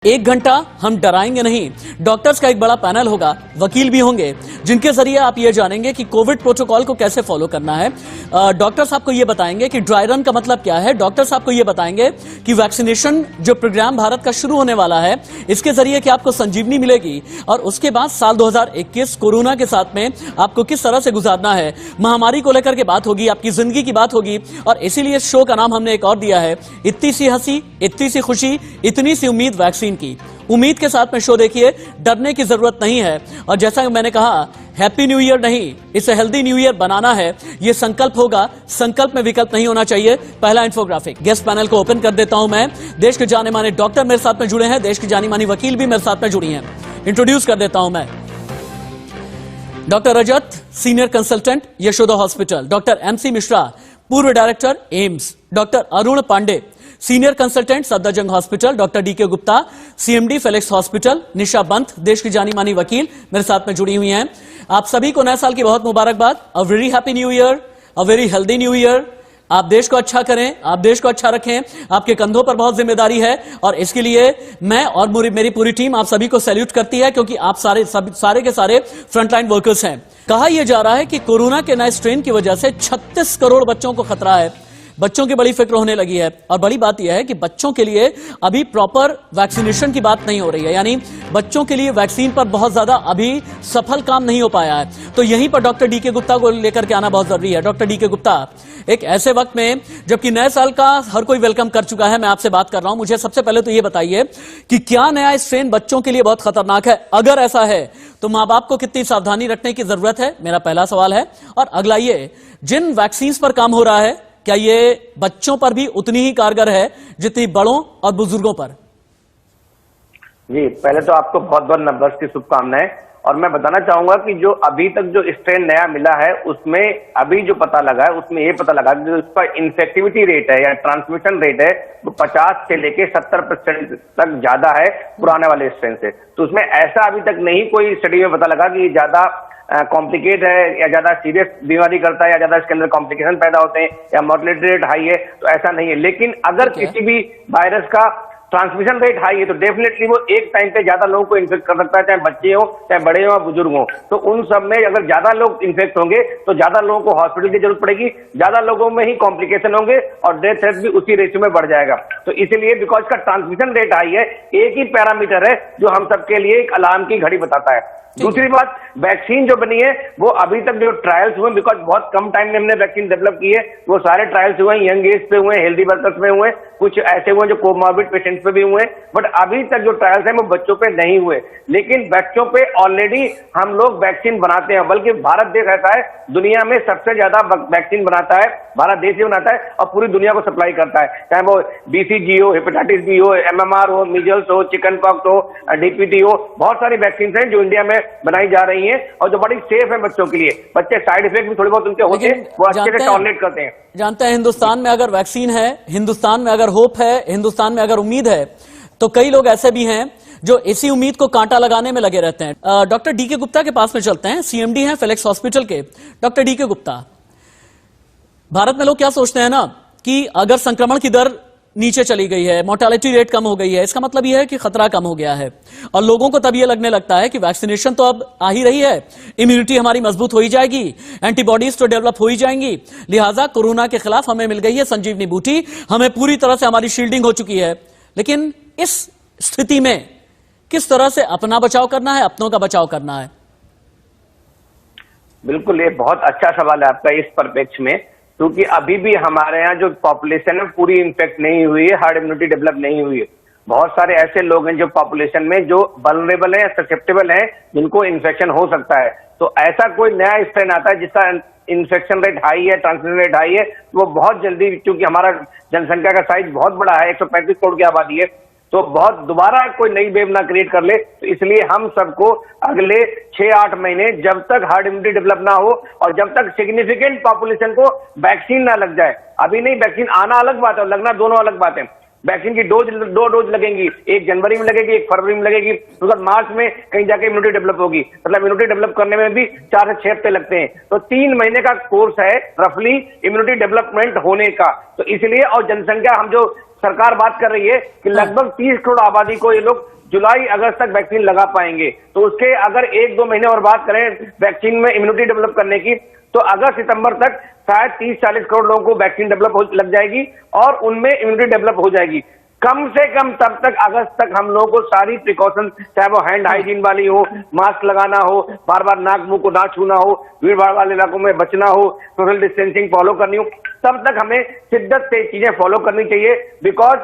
एक घंटा हम डराएंगे नहीं। डॉक्टर्स का एक बड़ा पैनल होगा, वकील भी होंगे, जिनके जरिए आप ये जानेंगे कि कोविड प्रोटोकॉल को कैसे फॉलो करना है। डॉक्टर्स आपको ये बताएंगे कि ड्राई रन का मतलब क्या है। डॉक्टर्स आपको ये बताएंगे कि वैक्सीनेशन जो प्रोग्राम भारत का शुरू होने वाला है, इसके जरिए कि आपको संजीवनी मिलेगी और उसके बाद साल 2021 कोरोना के साथ में आपको किस तरह से गुजारना है। महामारी को लेकर के बात होगी, आपकी जिंदगी की बात होगी और इसीलिए शो का नाम हमने एक और दिया है, इतनी सी हंसी, इतनी सी खुशी, इतनी सी उम्मीद वैक्सीन की। उम्मीद के साथ में शो देखिए, डरने की जरूरत नहीं है। और जैसा कि मैंने कहा, हैप्पी न्यू ईयर नहीं, इसे हेल्दी न्यू ईयर बनाना है, यह संकल्प होगा। संकल्प में विकल्प नहीं होना चाहिए। पहला इंफोग्राफिक गेस्ट पैनल को ओपन कर देता हूं मैं। देश के जाने माने डॉक्टर मेरे साथ में जुड़े हैं, देश की जानी मानी वकील भी मेरे साथ में जुड़ी हैं। इंट्रोड्यूस कर देता हूं मैं। Doctor Rajat, senior consultant, Yashoda hospital. Doctor MC Mishra, पूर्व director, AIIMS. Doctor Arun Pandey, senior consultant, Safdarjung hospital. Doctor DK Gupta, CMD, Felix hospital. Nisha Bant, देश की जानी मानी वकील, मेरे साथ में जुड़ी हुई हैं। आप सभी को नए साल की बहुत मुबारकबाद। A very happy new year, a very healthy new year. आप देश को अच्छा करें, आप देश को अच्छा रखें। आपके कंधों पर बहुत जिम्मेदारी है और इसके लिए मैं और मेरी पूरी टीम आप सभी को सैल्यूट करती है, क्योंकि आप सारे के सारे फ्रंटलाइन वर्कर्स हैं। कहा यह जा रहा है कि कोरोना के नए स्ट्रेन की वजह से 36 करोड़ बच्चों को खतरा है। बच्चों की बड़ी फिक्र होने लगी है और बड़ी बात यह है कि बच्चों के लिए अभी प्रॉपर वैक्सीनेशन की बात नहीं हो रही है, यानी बच्चों के लिए वैक्सीन पर बहुत ज्यादा अभी सफल काम नहीं हो पाया है। तो यहीं पर डॉक्टर डीके गुप्ता को लेकर के आना बहुत जरूरी है। डॉक्टर डीके गुप्ता, एक ऐसे वक्त में जबकि नए साल का हर कोई वेलकम कर चुका है, मैं आपसे बात कर रहा हूं, मुझे सबसे पहले तो यह बताइए कि क्या नया स्ट्रेन बच्चों के लिए बहुत खतरनाक है? अगर ऐसा है तो मां बाप को कितनी सावधानी रखने की जरूरत है, मेरा पहला सवाल है। और अगला ये, जिन वैक्सीन पर काम हो रहा है, क्या ये बच्चों पर भी उतनी ही कारगर है जितनी बड़ों और बुजुर्गों पर? जी, पहले तो आपको बहुत बहुत नववर्ष की शुभकामनाएं। और मैं बताना चाहूंगा कि जो अभी तक जो स्ट्रेन नया मिला है, उसमें अभी जो पता लगा है, उसमें ये पता लगा कि उसका इन्फेक्टिविटी रेट है या ट्रांसमिशन रेट है, वो 50 से लेके 70% तक ज्यादा है पुराने वाले स्ट्रेन से। तो उसमें ऐसा अभी तक नहीं कोई स्टडी में पता लगा कि ज्यादा कॉम्प्लिकेट है या ज्यादा सीरियस बीमारी करता है या ज्यादा इसके अंदर कॉम्प्लिकेशन पैदा होते हैं या मोर्टेलिटी रेट हाई है, तो ऐसा नहीं है। लेकिन अगर किसी भी वायरस का ट्रांसमिशन रेट हाई है तो डेफिनेटली वो एक टाइम पे ज्यादा लोगों को इन्फेक्ट कर सकता है, चाहे बच्चे हो, चाहे बड़े हो, बुजुर्ग हो। तो उन सब में अगर ज्यादा लोग इन्फेक्ट होंगे तो ज्यादा लोगों को हॉस्पिटल की जरूरत पड़ेगी, ज्यादा लोगों में ही कॉम्प्लिकेशन होंगे और डेथ रेट भी उसी रेशियो में बढ़ जाएगा। तो इसलिए बिकॉज का ट्रांसमिशन रेट हाई है, एक ही पैरामीटर है जो हम सबके लिए एक अलार्म की घड़ी बताता है। दूसरी बात, वैक्सीन जो बनी है वो अभी तक जो ट्रायल्स हुए, बिकॉज बहुत कम टाइम में हमने वैक्सीन डेवलप की है, वो सारे ट्रायल्स हुए यंग एज पे हुए, हेल्दी वर्कर्स में हुए, कुछ ऐसे हुए जो कोमॉर्बिड पेशेंट्स पे भी हुए, बट अभी तक जो ट्रायल्स हैं वो बच्चों पे नहीं हुए। लेकिन बच्चों पे ऑलरेडी हम लोग वैक्सीन बनाते हैं, बल्कि भारत देश ऐसा है दुनिया में सबसे ज्यादा वैक्सीन बनाता है, भारत देश ही बनाता है और पूरी दुनिया को सप्लाई करता है, चाहे वो BCG हो, हेपेटाइटिस बी हो, MMR हो, मीजल्स हो, चिकन पॉक्स हो, DPT हो, बहुत सारी वैक्सीन हैं जो इंडिया में बनाई जा रही हैं और जो बड़ी सेफ है बच्चों के लिए। बच्चे साइड इफेक्ट भी थोड़े बहुत उनके होते हैं, वो अच्छे से टॉलरेट करते हैं। जानते हैं, हिंदुस्तान में अगर वैक्सीन है, हिंदुस्तान में अगर होप है, हिंदुस्तान में अगर उम्मीद है, तो कई लोग ऐसे भी हैं जो इसी उम्मीद को कांटा लगाने में लगे रहते हैं। डॉक्टर डीके गुप्ता के पास में चलते हैं, सीएमडी हैं फेलिक्स हॉस्पिटल के। डॉक्टर डीके गुप्ता, भारत में लोग क्या सोचते हैं ना कि अगर संक्रमण की दर नीचे चली गई है, मोर्टेलिटी रेट कम हो गई है, इसका मतलब यह है कि खतरा कम हो गया है और लोगों को तब यह लगने लगता है कि वैक्सीनेशन तो अब आ ही रही है, इम्यूनिटी हमारी मजबूत हो ही जाएगी, एंटीबॉडीज तो डेवलप हो ही जाएंगी, लिहाजा कोरोना के खिलाफ हमें मिल गई है संजीवनी बूटी, हमें पूरी तरह से हमारी शील्डिंग हो चुकी है। लेकिन इस स्थिति में किस तरह से अपना बचाव करना है, अपनों का बचाव करना है? बिल्कुल, ये बहुत अच्छा सवाल है आपका इस परिप्रेक्ष्य में, क्योंकि अभी भी हमारे यहाँ जो पॉपुलेशन है पूरी इन्फेक्ट नहीं हुई है, हार्ड इम्यूनिटी डेवलप नहीं हुई है। बहुत सारे ऐसे लोग हैं जो पॉपुलेशन में जो वल्नरेबल है, ससेप्टेबल है, जिनको इन्फेक्शन हो सकता है। तो ऐसा कोई नया स्ट्रेन आता है जिसका इन्फेक्शन रेट हाई है, ट्रांसमिशन रेट हाई है, वो बहुत जल्दी, क्योंकि हमारा जनसंख्या का साइज बहुत बड़ा है, 135 करोड़ की आबादी है, तो बहुत दोबारा कोई नई वेव ना क्रिएट कर ले। तो इसलिए हम सबको अगले 6-8 महीने, जब तक हार्ड इम्यूनिटी डेवलप ना हो और जब तक सिग्निफिकेंट पॉपुलेशन को वैक्सीन ना लग जाए, अभी नहीं, वैक्सीन आना अलग बात है और लगना दोनों अलग बात है। वैक्सीन की दो डोज लगेंगी, एक जनवरी में लगेगी, एक फरवरी में लगेगी, उसके बाद मार्च में कहीं जाके इम्यूनिटी डेवलप होगी। मतलब इम्यूनिटी डेवलप करने में भी 4 से 6 हफ्ते लगते हैं, तो 3 महीने का कोर्स है रफली इम्यूनिटी डेवलपमेंट होने का। तो इसलिए, और जनसंख्या हम जो सरकार बात कर रही है कि लगभग 30 करोड़ आबादी को ये लोग जुलाई अगस्त तक वैक्सीन लगा पाएंगे। तो उसके अगर 1-2 महीने और बात करें वैक्सीन में इम्यूनिटी डेवलप करने की, तो अगस्त सितंबर तक शायद 30-40 करोड़ लोगों को वैक्सीन डेवलप लग जाएगी और उनमें इम्यूनिटी डेवलप हो जाएगी। कम से कम तब तक अगस्त तक हम लोगों को सारी प्रिकॉशन, चाहे वो हैंड हाइजीन वाली हो, मास्क लगाना हो, बार बार नाक मुंह को ना छूना हो, भीड़ भाड़ वाले इलाकों में बचना हो, सोशल डिस्टेंसिंग फॉलो करनी हो, तब तक हमें शिद्दत से चीजें फॉलो करनी चाहिए। बिकॉज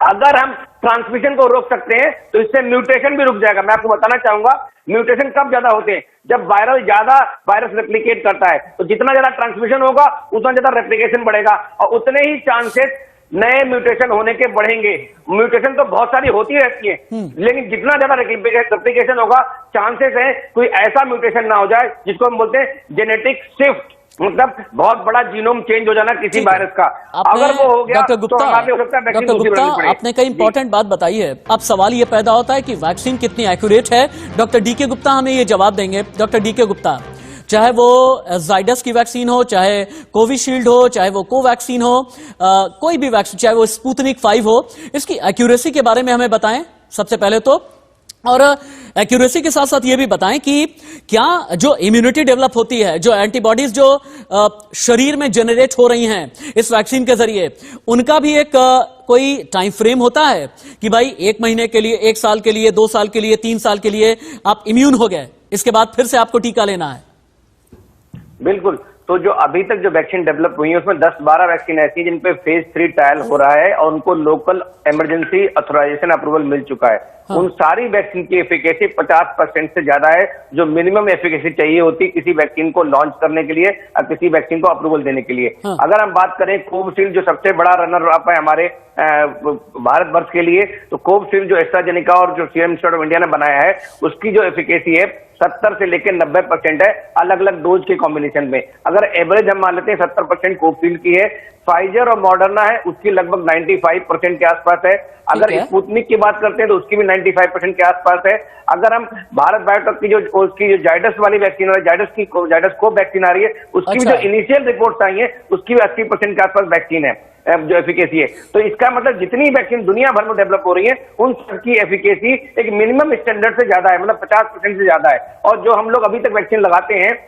अगर हम ट्रांसमिशन को रोक सकते हैं तो इससे म्यूटेशन भी रुक जाएगा। मैं आपको बताना चाहूंगा म्यूटेशन कब ज्यादा होते हैं, जब वायरस रेप्लिकेट करता है, तो जितना ज्यादा ट्रांसमिशन होगा उतना ज्यादा रेप्लिकेशन बढ़ेगा और उतने ही चांसेस नए म्यूटेशन होने के बढ़ेंगे। म्यूटेशन तो बहुत सारी होती रहती है, लेकिन जितना ज्यादा रेप्लिकेशन होगा चांसेस है कोई ऐसा म्यूटेशन ना हो जाए जिसको हम बोलते हैं जेनेटिक शिफ्ट, मतलब बहुत बड़ा जीनोम चेंज हो जाना किसी वायरस का। अगर वो हो गया डॉक्टर तो हमारे हो सकता है वैक्सीन दूसरी बनानी पड़े। आपने कई इंपॉर्टेंट बात बताई है। अब सवाल ये पैदा होता है कि वैक्सीन कितनी एक्यूरेट है। डॉक्टर डीके गुप्ता हमें ये जवाब देंगे। डॉक्टर डीके गुप्ता, चाहे वो जाइडस की वैक्सीन हो, चाहे कोविशील्ड हो, चाहे वो कोवैक्सीन हो, कोई भी वैक्सीन, चाहे वो स्पुतनिक 5 हो, इसकी एक्यूरेसी के बारे में हमें बताएं सबसे पहले तो। और एक्यूरेसी के साथ साथ ये भी बताएं कि क्या जो इम्यूनिटी डेवलप होती है, जो एंटीबॉडीज जो शरीर में जनरेट हो रही हैं इस वैक्सीन के जरिए, उनका भी एक कोई टाइम फ्रेम होता है कि भाई 1 महीने के लिए, 1 साल के लिए, 2 साल के लिए, 3 साल के लिए आप इम्यून हो गए, इसके बाद फिर से आपको टीका लेना है? बिल्कुल। तो जो अभी तक जो वैक्सीन डेवलप हुई है उसमें 10-12 वैक्सीन ऐसी जिन पे फेज 3 ट्रायल हो रहा है और उनको लोकल इमरजेंसी ऑथराइजेशन अप्रूवल मिल चुका है। हाँ। उन सारी वैक्सीन की एफिकेसी 50% से ज्यादा है, जो मिनिमम एफिकेसी चाहिए होती है किसी वैक्सीन को लॉन्च करने के लिए और किसी वैक्सीन को अप्रूवल देने के लिए। हाँ। अगर हम बात करें कोविशील्ड जो सबसे बड़ा रनर अप है हमारे भारतवर्ष के लिए, तो कोविशील्ड जो एस्ट्राजेनेका और जो सीरम इंस्टीट्यूट ऑफ इंडिया ने बनाया है उसकी जो एफिकेसी है 70 से लेकर 90% है अलग अलग डोज के कॉम्बिनेशन में। अगर एवरेज हम मान लेते हैं 70% कोविशील्ड की है, फाइजर और मॉडर्ना है उसकी लगभग 95% के आसपास है। अगर स्पुतनिक की बात करते हैं तो उसकी भी 95% के आसपास है। अगर हम भारत बायोटेक की जो जाइडस वाली वैक्सीन है, जाइडस को वैक्सीन आ रही है, उसकी भी जो इनिशियल रिपोर्ट्स आई है उसकी भी 80% के आसपास वैक्सीन है जो एफिकेसी है। तो इसका मतलब जितनी वैक्सीन दुनिया भर में डेवलप हो रही है उन सबकी एफिकेसी एक मिनिमम स्टैंडर्ड से ज्यादा है, मतलब 50% से ज्यादा है। और जो हम लोग अभी तक वैक्सीन लगाते हैं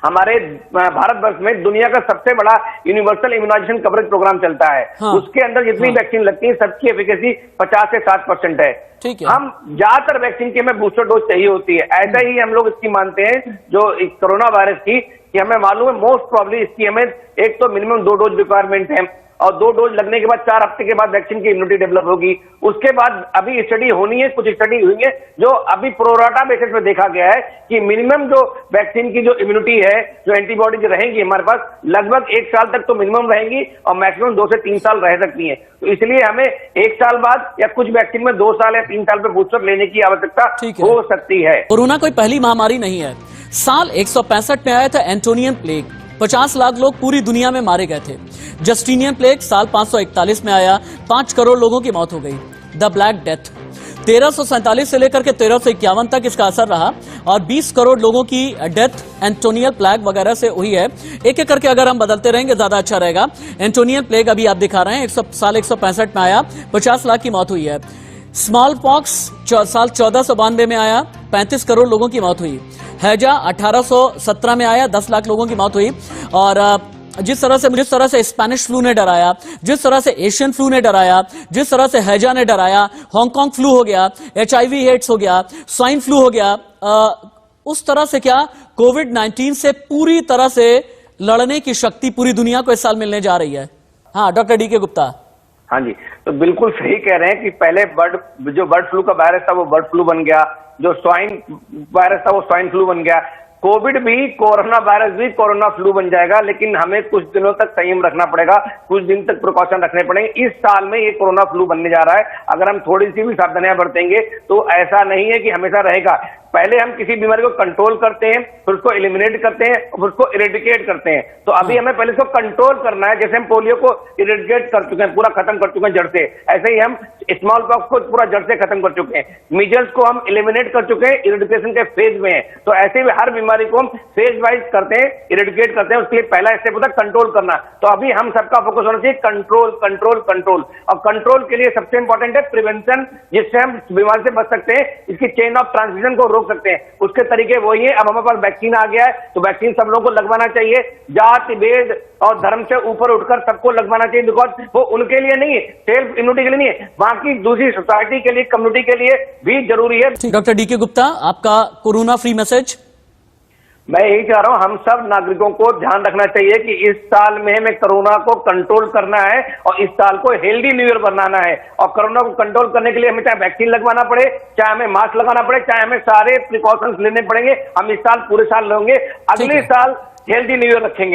हमारे भारतवर्ष में दुनिया का सबसे बड़ा यूनिवर्सल इम्यूनाइजेशन कवरेज प्रोग्राम चलता है। हाँ। उसके अंदर जितनी वैक्सीन लगती है सबकी एफिकेसी 50 से 60% है। ठीक है। हम ज्यादातर वैक्सीन की हमें बूस्टर डोज चाहिए होती है, ऐसा ही हम लोग इसकी मानते हैं जो कोरोना वायरस की, कि हमें मालूम है मोस्ट प्रॉब्ली इसकी हमें एक तो मिनिमम 2 डोज रिक्वायरमेंट है और 2 डोज लगने के बाद 4 हफ्ते के बाद वैक्सीन की इम्यूनिटी डेवलप होगी। उसके बाद अभी स्टडी होनी है, कुछ स्टडी हुई है जो अभी प्रोराटा बेसिस पे देखा गया है कि मिनिमम जो वैक्सीन की जो इम्यूनिटी है, जो एंटीबॉडीज रहेंगी हमारे पास लगभग 1 साल तक तो मिनिमम रहेंगी और मैक्सिमम 2 से 3 साल रह सकती है। तो इसलिए हमें 1 साल बाद या कुछ वैक्सीन में 2 साल या 3 साल पे बूस्टर लेने की आवश्यकता हो सकती है। कोरोना कोई पहली महामारी नहीं है। साल 165 में आया था एंटोनियन प्लेग, 50 लाख लोग पूरी दुनिया में मारे गए थे। जस्टिनियन प्लेग साल 541 में आया, 5 करोड़ लोगों की मौत हो गई। द ब्लैक डेथ 1347 से लेकर के 1351 तक इसका असर रहा और 20 करोड़ लोगों की डेथ एंटोनियल प्लेग वगैरह से हुई है। एक एक करके अगर हम बदलते रहेंगे ज्यादा अच्छा रहेगा। एंटोनियल प्लेग अभी आप दिखा रहे हैं, साल 165 में आया, 50 लाख की मौत हुई है। स्मॉल पॉक्स साल 1492 में आया, 35 करोड़ लोगों की मौत हुई। हैजा 1817 में आया, 10 लाख लोगों की मौत हुई। और जिस तरह से स्पेनिश फ्लू ने डराया, जिस तरह से एशियन फ्लू ने डराया, जिस तरह से हैजा ने डराया, हांगकांग फ्लू हो गया, HIV एड्स हो गया, स्वाइन फ्लू हो गया, उस तरह से क्या कोविड-19 से पूरी तरह से लड़ने की शक्ति पूरी दुनिया को इस साल मिलने जा रही है? हाँ, डॉक्टर डीके गुप्ता। हाँ जी, तो बिल्कुल सही कह रहे हैं कि पहले बर्ड फ्लू का वायरस था वो बर्ड फ्लू बन गया, जो स्वाइन वायरस था वो स्वाइन फ्लू बन गया। कोविड भी, कोरोना वायरस भी कोरोना फ्लू बन जाएगा, लेकिन हमें कुछ दिनों तक संयम रखना पड़ेगा, कुछ दिन तक प्रिकॉशन रखने पड़ेंगे। इस साल में ये कोरोना फ्लू बनने जा रहा है। अगर हम थोड़ी सी भी सावधानियां बरतेंगे तो ऐसा नहीं है कि हमेशा रहेगा। पहले हम किसी बीमारी को कंट्रोल करते हैं, फिर उसको एलिमिनेट करते हैं और फिर उसको इरेडिकेट करते हैं। तो अभी हमें पहले इसको कंट्रोल करना है। जैसे हम पोलियो को इरेडिकेट कर चुके हैं, पूरा खत्म कर चुके हैं जड़ से, ऐसे ही हम स्मॉल पॉक्स को पूरा जड़ से खत्म कर चुके हैं। मीजल्स को हम एलिमिनेट कर चुके हैं, इरेडिकेशन के फेज में है। तो ऐसे ही हर बीमारी बीमारी को हम फेज वाइज करते हैं, इरेडिकेट करते हैं। उसके लिए पहला स्टेप होता है कंट्रोल करना। तो अभी हम सबका फोकस होना चाहिए कंट्रोल कंट्रोल कंट्रोल। और कंट्रोल के लिए सबसे इंपॉर्टेंट है प्रिवेंशन, जिससे हम बीमारी से बच सकते हैं, इसकी चेन ऑफ ट्रांसमिशन को रोक सकते हैं। उसके तरीके वही है। अब हमारे पास वैक्सीन आ गया है, तो वैक्सीन सब लोगों को लगवाना चाहिए। जाति भेद और धर्म से ऊपर उठकर सबको लगवाना चाहिए, बिकॉज वो उनके लिए नहीं है, सेल्फ इम्यूनिटी के लिए नहीं है, बाकी दूसरी सोसाइटी के लिए, कम्युनिटी के लिए भी जरूरी है। डॉक्टर डीके गुप्ता, आपका कोरोना फ्री मैसेज। मैं यही चाह रहा हूं, हम सब नागरिकों को ध्यान रखना चाहिए कि इस साल में हमें कोरोना को कंट्रोल करना है और इस साल को हेल्दी न्यू ईयर बनाना है। और कोरोना को कंट्रोल करने के लिए हमें चाहे वैक्सीन लगवाना पड़े, चाहे हमें मास्क लगाना पड़े, चाहे हमें सारे प्रिकॉशंस लेने पड़ेंगे, हम इस साल पूरे साल लेंगे, अगले साल हेल्दी न्यू ईयर रखेंगे।